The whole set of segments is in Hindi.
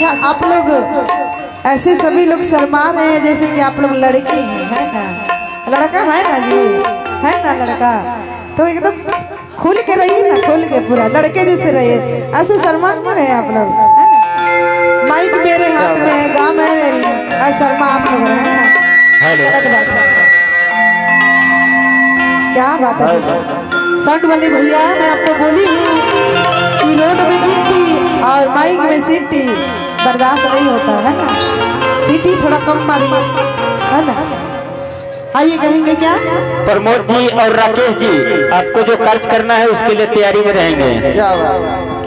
अच्छा आप लोग ऐसे सभी लोग शर्मा रहे हैं जैसे कि आप लोग लड़की है ना, लड़का है ना जी, है ना लड़का, तो एकदम खुल के रहिए ना, खुल के पूरा लड़के जैसे रहिए, ऐसे शर्मा क्यों रहे आप लोग, है ना। माइक मेरे हाथ में है, गा मैं शर्मा आप लोग रहे हैं ना, गलत बात है, क्या बात है। साउंड वाले भैया मैं आपको बोली हूँ कि रोड में गिट्टी और माइक में सीटी बर्दाश्त नहीं होता है ना, सीटी थोड़ा कम मारिए, है ना। आइए कहेंगे क्या प्रमोद जी और राकेश जी, आपको जो कार्य करना है उसके लिए तैयारी में रहेंगे।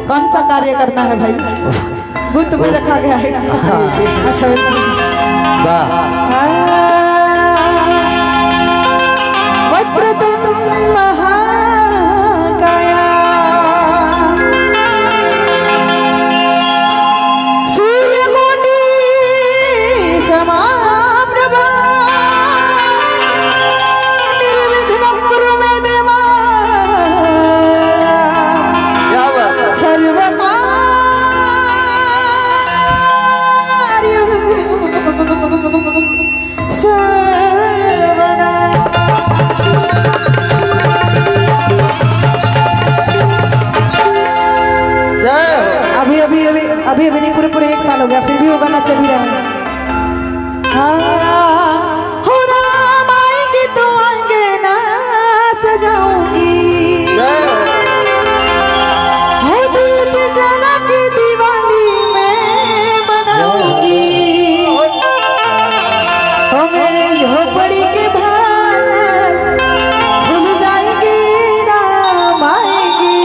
कौन सा कार्य करना है भाई, गुट में रखा गया है। अच्छा वक्रतुंड महाकाय सूर्यकोटि समाप्रभा निर्विघ्नं कुरु मे देवा अभी अभी नहीं, पूरे 1 साल हो गया, फिर भी वो गाना चल ही रहा है। हो राम आएंगे तो आएंगे ना सजाऊंगी, हो दीप जला के दिवाली में बनाऊंगी, हो मेरे झोपड़ी के भाग भूल जाएंगे राम आएंगे।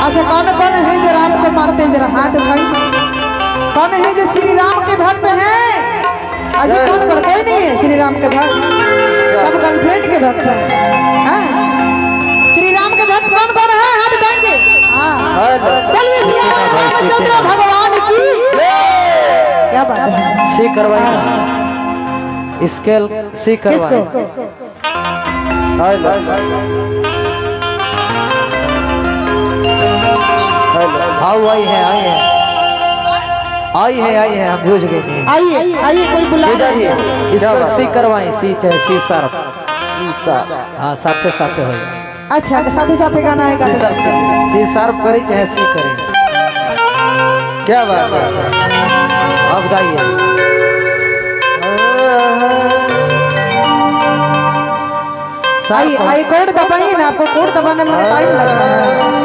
अच्छा कौन कौन है जो राम को मानते हैं, जरा हाथ उठाइए। कौन है जो श्री राम के भक्त हैं? अजी कौन कौन, कोई नहीं है श्री राम के भक्त, सब गर्लफ्रेंड के भक्त हैं। श्री राम के भक्त कौन कौन है, हाथ उठाएंगे। बोलिए श्री रामचंद्र भगवान की। क्या बात है, सी करवाइए, स्केल सी करवाइए। आओ आई है हम बुझ गए। आइए आइए कोई बुला जाइए, इसको सी करवाएं, सी चाहे सी शार्प, हाँ साथे साथे हो। अच्छा साथे साथे गाना है, सी शार्प करे चाहे सी करे। क्या बात है, अब गाइए। आइए कोड दबाइए ना, आपको कोड दबाने में टाइम लगता है।